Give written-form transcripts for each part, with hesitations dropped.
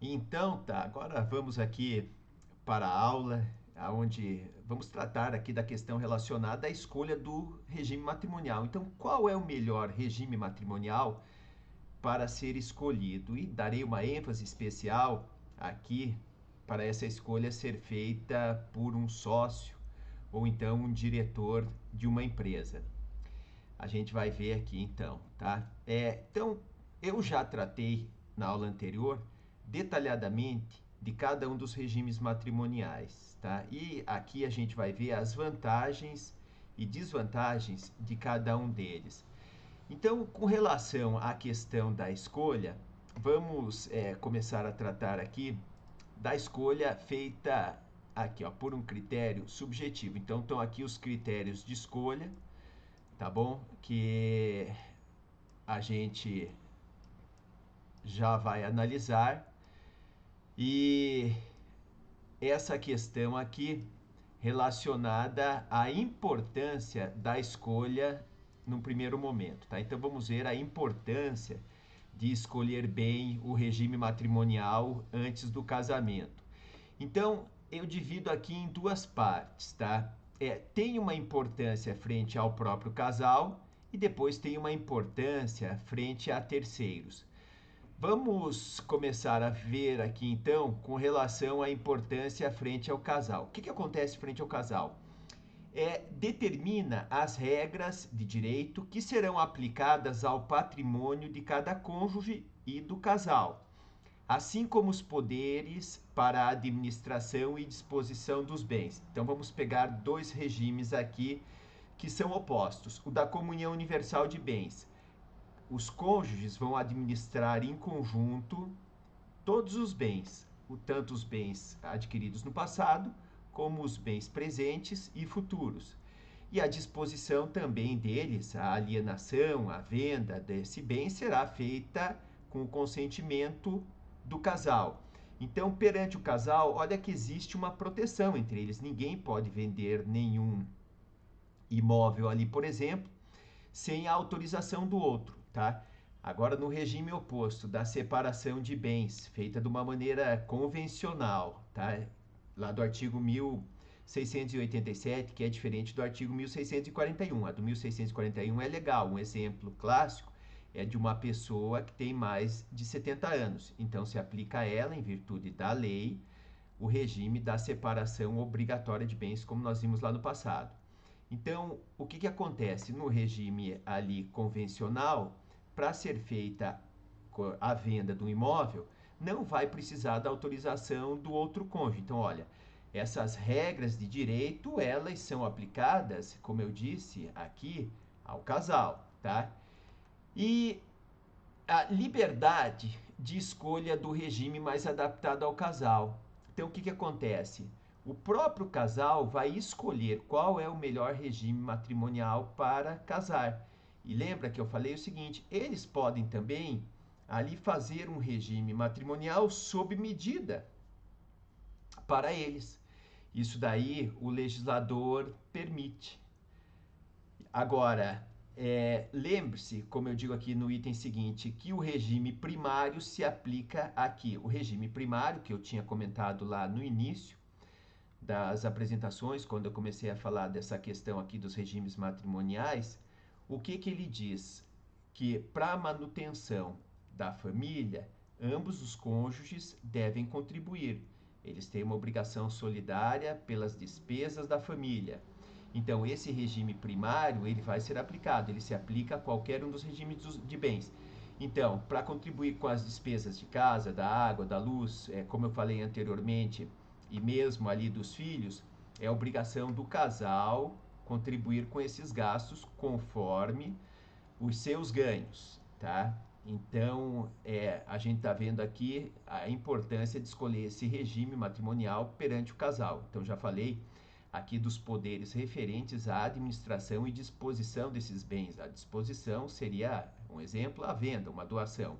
Então, tá, agora vamos aqui para a aula, onde vamos tratar aqui da questão relacionada à escolha do regime matrimonial. Então, qual é o melhor regime matrimonial para ser escolhido? E darei uma ênfase especial aqui para essa escolha ser feita por um sócio ou então um diretor de uma empresa. A gente vai ver aqui então, tá? Então, eu já tratei na aula anterior detalhadamente de cada um dos regimes matrimoniais, tá? E aqui a gente vai ver as vantagens e desvantagens de cada um deles. Então, com relação à questão da escolha, vamos começar a tratar aqui da escolha feita aqui, ó, por um critério subjetivo. Então, estão aqui os critérios de escolha, tá bom? Que a gente já vai analisar. E essa questão aqui relacionada à importância da escolha num primeiro momento, tá? Então vamos ver a importância de escolher bem o regime matrimonial antes do casamento. Então, eu divido aqui em duas partes, tá? Tem uma importância frente ao próprio casal e depois tem uma importância frente a terceiros. Vamos começar a ver aqui então com relação à importância frente ao casal. O que acontece frente ao casal? Determina as regras de direito que serão aplicadas ao patrimônio de cada cônjuge e do casal, assim como os poderes para a administração e disposição dos bens. Então vamos pegar dois regimes aqui que são opostos: o da comunhão universal de bens. Os cônjuges vão administrar em conjunto todos os bens, tanto os bens adquiridos no passado, como os bens presentes e futuros. E a disposição também deles, a alienação, a venda desse bem será feita com o consentimento do casal. Então, perante o casal, olha que existe uma proteção entre eles. Ninguém pode vender nenhum imóvel ali, por exemplo, sem a autorização do outro, tá? Agora, no regime oposto da separação de bens, feita de uma maneira convencional, tá? Lá do artigo 1687, que é diferente do artigo 1641. A do 1641 é legal, um exemplo clássico é de uma pessoa que tem mais de 70 anos. Então, se aplica a ela, em virtude da lei, o regime da separação obrigatória de bens, como nós vimos lá no passado. Então, o que acontece no regime ali convencional? Para ser feita a venda do imóvel, não vai precisar da autorização do outro cônjuge. Então, olha, essas regras de direito, elas são aplicadas, como eu disse aqui, ao casal, tá? E a liberdade de escolha do regime mais adaptado ao casal. Então, o que acontece? O próprio casal vai escolher qual é o melhor regime matrimonial para casar. E lembra que eu falei o seguinte: eles podem também ali fazer um regime matrimonial sob medida para eles. Isso daí o legislador permite. Agora, lembre-se, como eu digo aqui no item seguinte, que o regime primário se aplica aqui. O regime primário, que eu tinha comentado lá no início das apresentações, quando eu comecei a falar dessa questão aqui dos regimes matrimoniais, o que ele diz? Que para a manutenção da família, ambos os cônjuges devem contribuir. Eles têm uma obrigação solidária pelas despesas da família. Então, esse regime primário, ele vai ser aplicado, ele se aplica a qualquer um dos regimes de bens. Então, para contribuir com as despesas de casa, da água, da luz, como eu falei anteriormente, e mesmo ali dos filhos, é obrigação do casal contribuir com esses gastos conforme os seus ganhos, tá? Então, a gente está vendo aqui a importância de escolher esse regime matrimonial perante o casal. Então, já falei aqui dos poderes referentes à administração e disposição desses bens. A disposição seria, um exemplo, a venda, uma doação.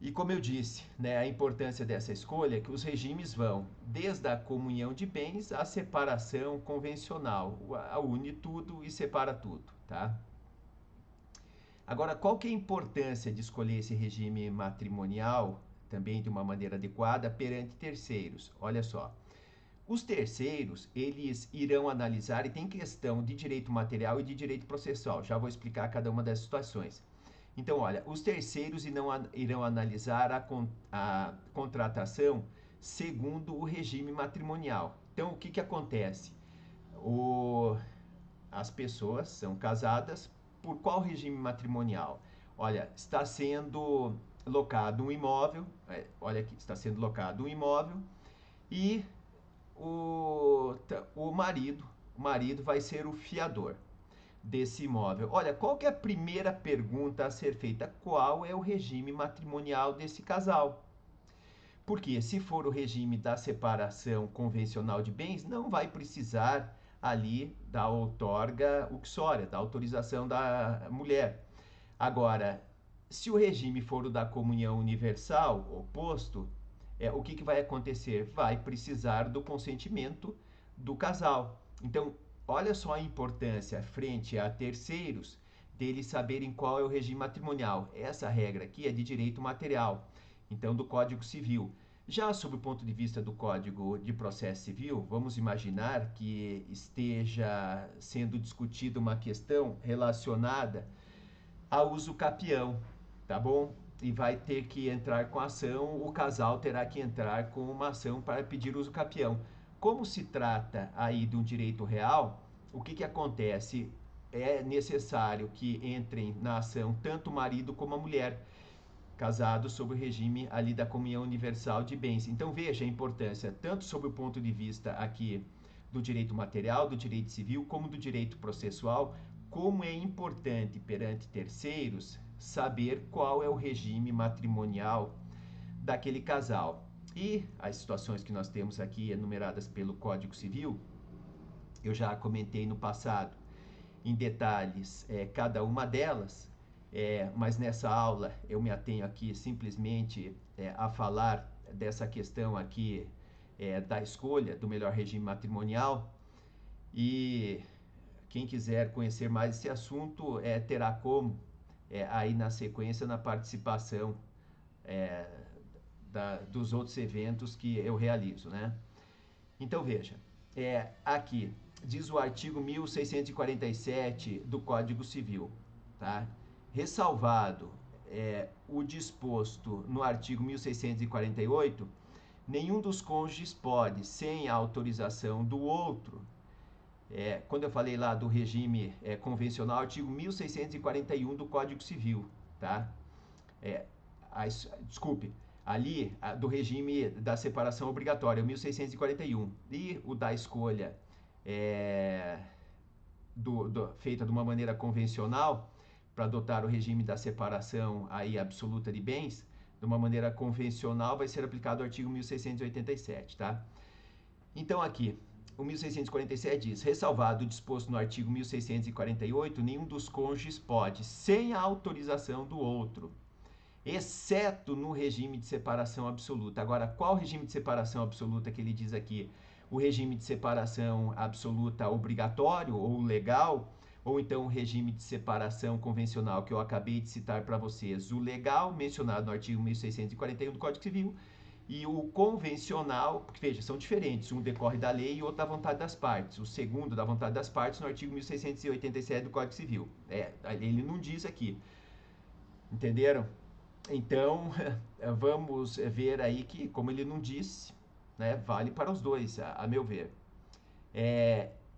E como eu disse, né, a importância dessa escolha é que os regimes vão desde a comunhão de bens à separação convencional, une tudo e separa tudo, tá? Agora, qual que é a importância de escolher esse regime matrimonial, também de uma maneira adequada perante terceiros. Olha só. Os terceiros, eles irão analisar, e tem questão de direito material e de direito processual. Já vou explicar cada uma dessas situações. Então, olha, os terceiros irão analisar a contratação segundo o regime matrimonial. Então, o que, que acontece? As pessoas são casadas por qual regime matrimonial? Olha, está sendo locado um imóvel, olha aqui, está sendo locado um imóvel e o marido vai ser o fiador desse imóvel. Olha, qual que é a primeira pergunta a ser feita? Qual é o regime matrimonial desse casal? Porque se for o regime da separação convencional de bens, não vai precisar ali da outorga uxória, da autorização da mulher. Agora, se o regime for o da comunhão universal, oposto, o que, que vai acontecer? Vai precisar do consentimento do casal. Então, olha só a importância frente a terceiros deles saberem qual é o regime matrimonial. Essa regra aqui é de direito material, então do Código Civil. Já sob o ponto de vista do Código de Processo Civil, vamos imaginar que esteja sendo discutida uma questão relacionada ao uso capião, tá bom? E vai ter que entrar com ação, o casal terá que entrar com uma ação para pedir uso capião. Como se trata aí de um direito real, o que, que acontece? É necessário que entrem na ação tanto o marido como a mulher, casados sob o regime ali da comunhão universal de bens. Então veja a importância, tanto sob o ponto de vista aqui do direito material, do direito civil, como do direito processual, como é importante perante terceiros saber qual é o regime matrimonial daquele casal. E as situações que nós temos aqui enumeradas pelo Código Civil, eu já comentei no passado em detalhes cada uma delas, mas nessa aula eu me atenho aqui simplesmente a falar dessa questão aqui da escolha do melhor regime matrimonial. E quem quiser conhecer mais esse assunto terá como aí na sequência, na participação dos outros eventos que eu realizo, né? Então veja, aqui diz o artigo 1647 do Código Civil, tá? Ressalvado o disposto no artigo 1648, nenhum dos cônjuges pode, sem a autorização do outro, quando eu falei lá do regime convencional, artigo 1641 do Código Civil, tá? Desculpe, ali do regime da separação obrigatória, 1641, e o da escolha feita de uma maneira convencional, para adotar o regime da separação aí absoluta de bens, de uma maneira convencional, vai ser aplicado o artigo 1687, tá? Então aqui, o 1647 diz, ressalvado o disposto no artigo 1648, nenhum dos cônjuges pode, sem a autorização do outro, exceto no regime de separação absoluta. Agora, qual regime de separação absoluta que ele diz aqui? O regime de separação absoluta obrigatório ou legal, ou então o regime de separação convencional que eu acabei de citar para vocês, o legal, mencionado no artigo 1641 do Código Civil, e o convencional, porque veja, são diferentes, um decorre da lei e outro da vontade das partes. O segundo da vontade das partes no artigo 1687 do Código Civil. Ele não diz aqui. Entenderam? Então, vamos ver aí que, como ele não disse, né, vale para os dois, a meu ver.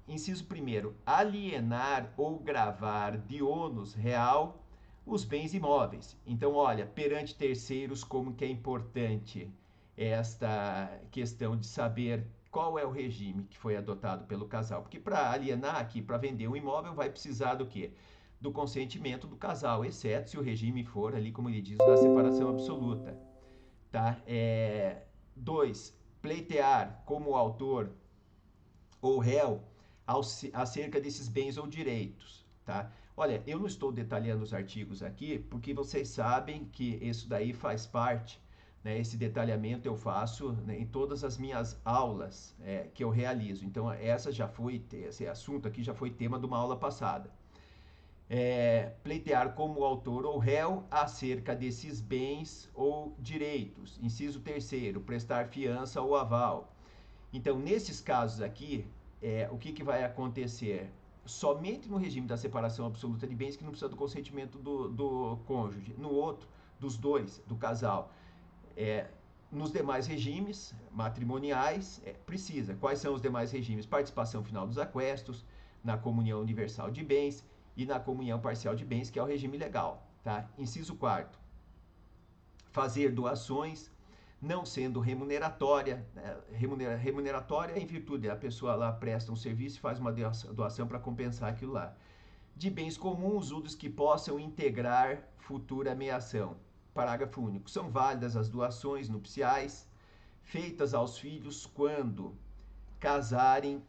Inciso 1º, alienar ou gravar de ônus real os bens imóveis. Então, olha, perante terceiros, como que é importante esta questão de saber qual é o regime que foi adotado pelo casal. Porque para alienar aqui, para vender um imóvel, vai precisar do quê? Do consentimento do casal, exceto se o regime for ali, como ele diz, da separação absoluta. Tá? 2. Pleitear como autor ou réu acerca desses bens ou direitos. Tá? Olha, eu não estou detalhando os artigos aqui, porque vocês sabem que isso daí faz parte, né, esse detalhamento eu faço, né, em todas as minhas aulas que eu realizo. Então, esse assunto aqui já foi tema de uma aula passada. pleitear como autor ou réu acerca desses bens ou direitos. Inciso terceiro, prestar fiança ou aval. Então, nesses casos aqui, o que vai acontecer? Somente no regime da separação absoluta de bens que não precisa do consentimento do cônjuge. No outro, dos dois, do casal. Nos demais regimes matrimoniais, precisa. Quais são os demais regimes? Participação final dos aquestos, na comunhão universal de bens e na comunhão parcial de bens, que é o regime legal. Tá? Inciso quarto, fazer doações, não sendo remuneratória, né? Remuneratória em virtude, a pessoa lá presta um serviço e faz uma doação para compensar aquilo lá. De bens comuns, usos que possam integrar futura meação. Parágrafo único. São válidas as doações nupciais feitas aos filhos quando casarem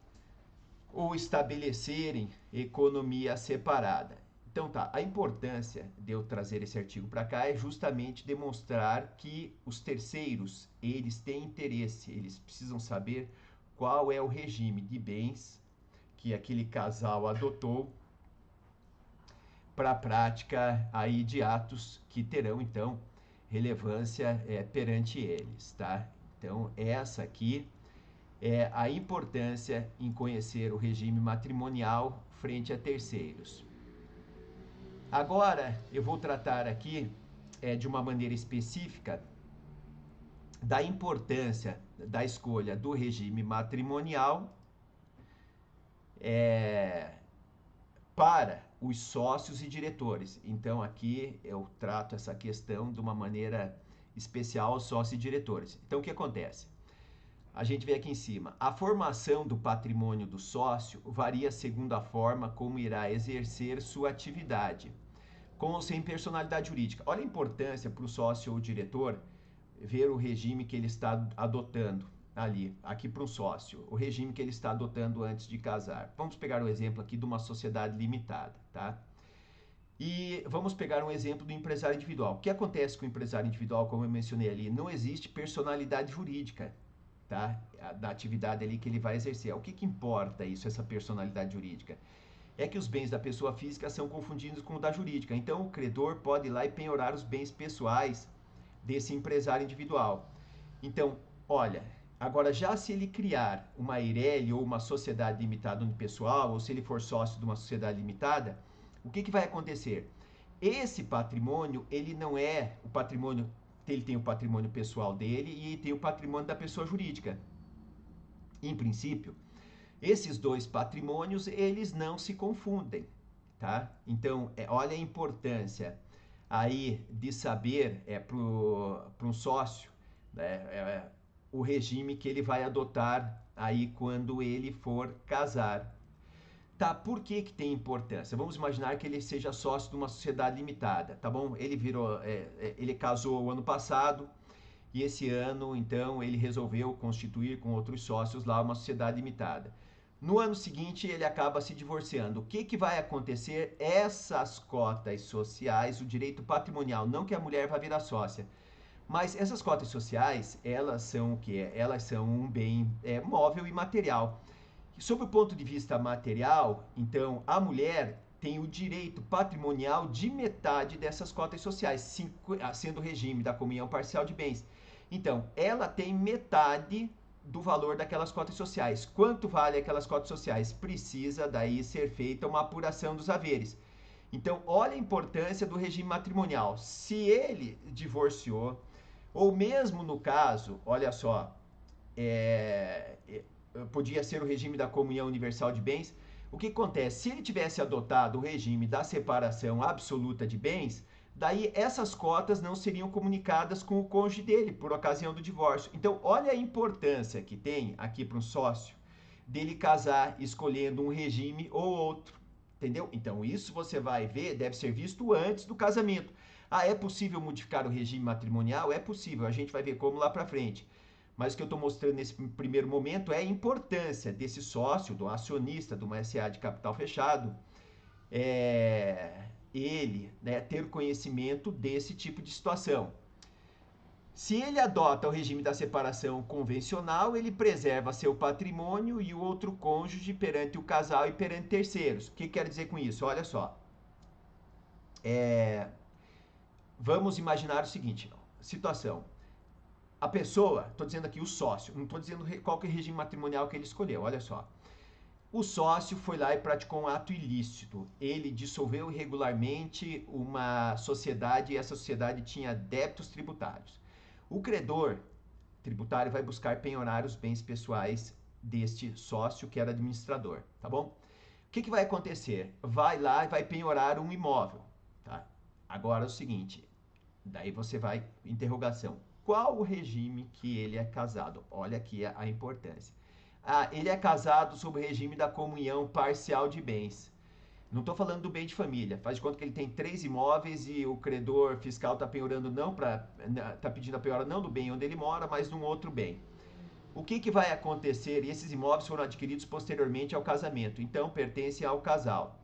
ou estabelecerem economia separada. Então tá, a importância de eu trazer esse artigo para cá é justamente demonstrar que os terceiros, eles têm interesse, eles precisam saber qual é o regime de bens que aquele casal adotou para a prática aí de atos que terão, então, relevância perante eles, tá? Então, essa aqui é a importância em conhecer o regime matrimonial frente a terceiros. Agora, eu vou tratar aqui de uma maneira específica da importância da escolha do regime matrimonial para os sócios e diretores. Então, aqui eu trato essa questão de uma maneira especial aos sócios e diretores. Então, o que acontece? A gente vê aqui em cima. A formação do patrimônio do sócio varia segundo a forma como irá exercer sua atividade, com ou sem personalidade jurídica. Olha a importância para o sócio ou diretor ver o regime que ele está adotando ali, aqui para um sócio, o regime que ele está adotando antes de casar. Vamos pegar o exemplo aqui de uma sociedade limitada, tá? E vamos pegar um exemplo do empresário individual. O que acontece com o empresário individual, como eu mencionei ali? Não existe personalidade jurídica, tá? Da atividade ali que ele vai exercer. O que importa isso, essa personalidade jurídica? É que os bens da pessoa física são confundidos com o da jurídica. Então, o credor pode ir lá e penhorar os bens pessoais desse empresário individual. Então, olha, agora já se ele criar uma EIRELI ou uma sociedade limitada unipessoal, ou se ele for sócio de uma sociedade limitada, o que vai acontecer? Esse patrimônio, ele não é o patrimônio, ele tem o patrimônio pessoal dele e tem o patrimônio da pessoa jurídica. Em princípio, esses dois patrimônios, eles não se confundem, tá? Então, olha a importância aí de saber para um sócio, né, o regime que ele vai adotar aí quando ele for casar. Tá, por que tem importância? Vamos imaginar que ele seja sócio de uma sociedade limitada, tá bom? Ele casou o ano passado e esse ano, então, ele resolveu constituir com outros sócios lá uma sociedade limitada. No ano seguinte, ele acaba se divorciando. O que vai acontecer? Essas cotas sociais, o direito patrimonial, não que a mulher vá virar sócia, mas essas cotas sociais, elas são o quê? Elas são um bem móvel e material. Sob o ponto de vista material, então, a mulher tem o direito patrimonial de metade dessas cotas sociais, sendo o regime da comunhão parcial de bens. Então, ela tem metade do valor daquelas cotas sociais. Quanto vale aquelas cotas sociais? Precisa daí ser feita uma apuração dos haveres. Então, olha a importância do regime matrimonial. Se ele divorciou, ou mesmo no caso, olha só, podia ser o regime da comunhão universal de bens. O que acontece? Se ele tivesse adotado o regime da separação absoluta de bens, daí essas cotas não seriam comunicadas com o cônjuge dele por ocasião do divórcio. Então, olha a importância que tem aqui para um sócio dele casar escolhendo um regime ou outro, entendeu? Então, isso você vai ver, deve ser visto antes do casamento. Ah, é possível modificar o regime matrimonial? É possível, a gente vai ver como lá para frente. Mas o que eu estou mostrando nesse primeiro momento é a importância desse sócio, do acionista de uma SA de capital fechado, ele, né, ter conhecimento desse tipo de situação. Se ele adota o regime da separação convencional, ele preserva seu patrimônio e o outro cônjuge perante o casal e perante terceiros. O que quer dizer com isso? Olha só. Vamos imaginar o seguinte, situação. A pessoa, estou dizendo aqui o sócio, não estou dizendo qual que é o regime matrimonial que ele escolheu, olha só. O sócio foi lá e praticou um ato ilícito. Ele dissolveu irregularmente uma sociedade e essa sociedade tinha débitos tributários. O credor tributário vai buscar penhorar os bens pessoais deste sócio que era administrador, tá bom? O que vai acontecer? Vai lá e vai penhorar um imóvel, tá? Agora é o seguinte, daí você vai, interrogação. Qual o regime que ele é casado? Olha aqui a importância. Ele é casado sob o regime da comunhão parcial de bens. Não estou falando do bem de família. Faz de conta que ele tem 3 imóveis e o credor fiscal está penhorando não para, está pedindo a penhora não do bem onde ele mora, mas de um outro bem. O que vai acontecer? E esses imóveis foram adquiridos posteriormente ao casamento, então pertencem ao casal.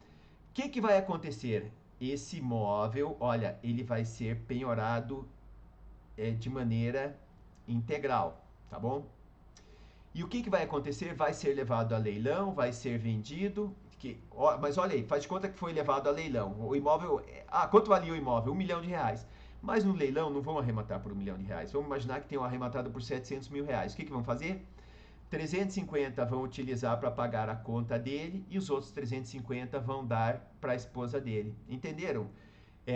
O que vai acontecer? Esse imóvel, olha, ele vai ser penhorado de maneira integral, tá bom? E o que vai acontecer? Vai ser levado a leilão, vai ser vendido. Mas olha aí, faz de conta que foi levado a leilão. O imóvel. Quanto valia o imóvel? R$ 1 milhão. Mas no leilão não vão arrematar por R$ 1 milhão. Vamos imaginar que tenham arrematado por R$ 700 mil. O que vão fazer? 350 vão utilizar para pagar a conta dele e os outros 350 vão dar para a esposa dele. Entenderam?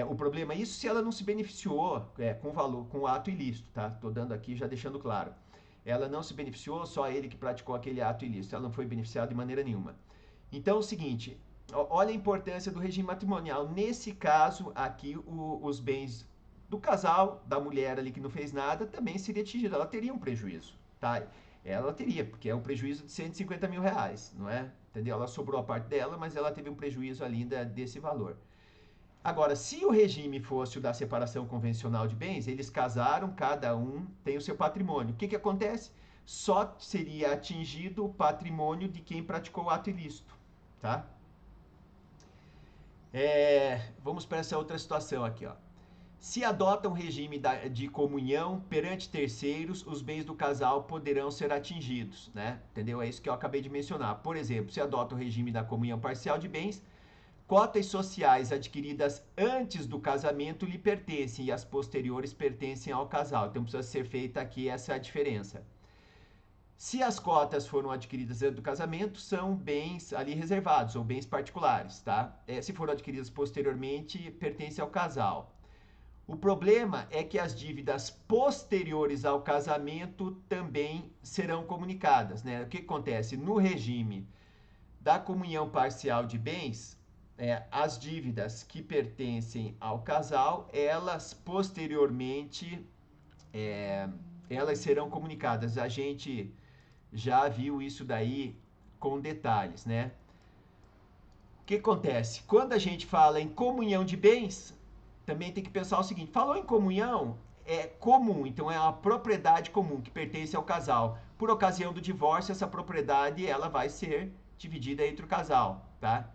O problema é isso se ela não se beneficiou com valor, com o ato ilícito, tá? Tô dando aqui já deixando claro. Ela não se beneficiou, só ele que praticou aquele ato ilícito. Ela não foi beneficiada de maneira nenhuma. Então é o seguinte, olha a importância do regime matrimonial. Nesse caso aqui, os bens do casal, da mulher ali que não fez nada, também seria atingido. Ela teria um prejuízo, tá? Ela teria, porque é um prejuízo de R$ 150 mil, não é? Entendeu? Ela sobrou a parte dela, mas ela teve um prejuízo ali desse valor. Agora, se o regime fosse o da separação convencional de bens, eles casaram, cada um tem o seu patrimônio. O que acontece? Só seria atingido o patrimônio de quem praticou o ato ilícito, tá? Vamos para essa outra situação aqui, ó. Se adota um regime de comunhão perante terceiros, os bens do casal poderão ser atingidos, né? Entendeu? É isso que eu acabei de mencionar. Por exemplo, se adota o regime da comunhão parcial de bens, cotas sociais adquiridas antes do casamento lhe pertencem e as posteriores pertencem ao casal. Então precisa ser feita aqui essa diferença. Se as cotas foram adquiridas antes do casamento, são bens ali reservados ou bens particulares, tá? Se foram adquiridas posteriormente, pertence ao casal. O problema é que as dívidas posteriores ao casamento também serão comunicadas, né? O que acontece? No regime da comunhão parcial de bens, as dívidas que pertencem ao casal, elas posteriormente, elas serão comunicadas. A gente já viu isso daí com detalhes, né? O que acontece? Quando a gente fala em comunhão de bens, também tem que pensar o seguinte, falou em comunhão, é comum, então é uma propriedade comum que pertence ao casal. Por ocasião do divórcio, essa propriedade ela vai ser dividida entre o casal, tá?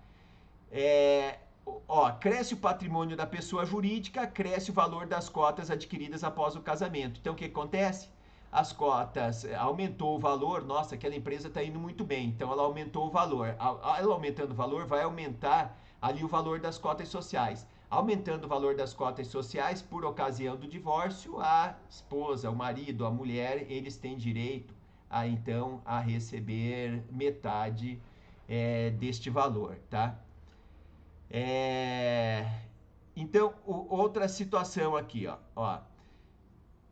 Cresce o patrimônio da pessoa jurídica, cresce o valor das cotas adquiridas após o casamento. Então, o que acontece? As cotas, aumentou o valor, nossa, aquela empresa está indo muito bem, então ela aumentou o valor. Ela aumentando o valor, vai aumentar ali o valor das cotas sociais. Aumentando o valor das cotas sociais, por ocasião do divórcio, a esposa, o marido, a mulher, eles têm direito então, a receber metade deste valor, tá? Então, outra situação aqui, ó.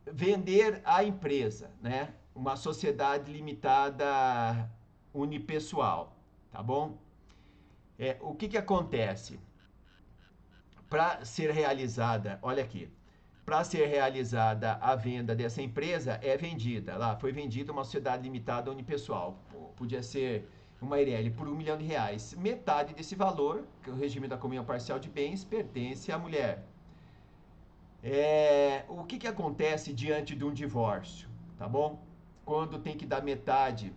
Vender a empresa, né? Uma sociedade limitada unipessoal, tá bom? O que acontece? Para ser realizada, olha aqui, para ser realizada a venda dessa empresa, foi vendida uma sociedade limitada unipessoal. Podia ser uma Eireli por R$ 1 milhão. Metade desse valor, que é o regime da comunhão parcial de bens, pertence à mulher. O que acontece diante de um divórcio, tá bom? Quando tem que dar metade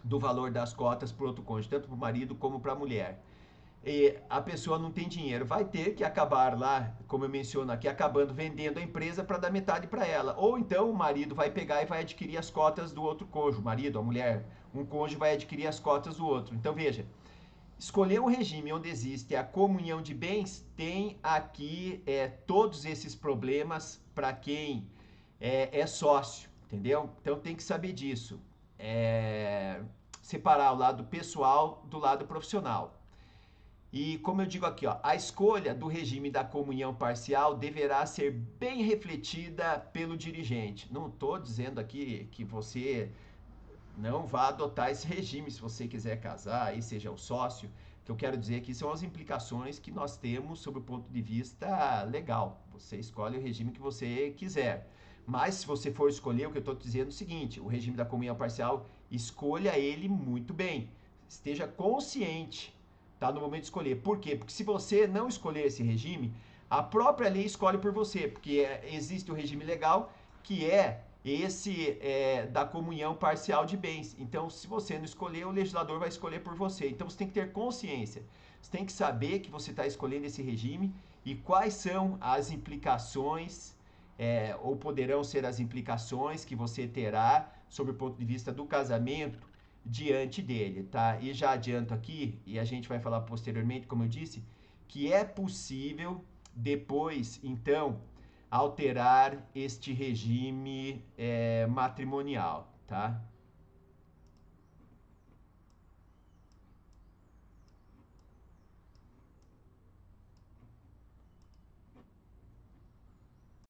do valor das cotas para o outro cônjuge, tanto para o marido como para a mulher. E a pessoa não tem dinheiro, vai ter que acabar lá, como eu menciono aqui, acabando vendendo a empresa para dar metade para ela. Ou então o marido vai pegar e vai adquirir as cotas do outro cônjuge, o marido, a mulher, um cônjuge vai adquirir as cotas do outro. Então veja, escolher um regime onde existe a comunhão de bens tem aqui todos esses problemas para quem é sócio, entendeu? Então tem que saber disso. Separar o lado pessoal do lado profissional. E como eu digo aqui, ó, a escolha do regime da comunhão parcial deverá ser bem refletida pelo dirigente. Não estou dizendo aqui que você não vá adotar esse regime se você quiser casar, aí seja o sócio. O que eu quero dizer aqui são as implicações que nós temos sob o ponto de vista legal. Você escolhe o regime que você quiser. Mas se você for escolher, o que eu estou dizendo é o seguinte: o regime da comunhão parcial, escolha ele muito bem. Esteja consciente, tá, no momento de escolher. Por quê? Porque se você não escolher esse regime, a própria lei escolhe por você, porque existe o regime legal que é esse da comunhão parcial de bens. Então, se você não escolher, o legislador vai escolher por você. Então, você tem que ter consciência. Você tem que saber que você está escolhendo esse regime e quais são as implicações, ou poderão ser as implicações que você terá sobre o ponto de vista do casamento diante dele, tá? E já adianto aqui, e a gente vai falar posteriormente, como eu disse, que é possível depois, então, alterar este regime matrimonial, tá?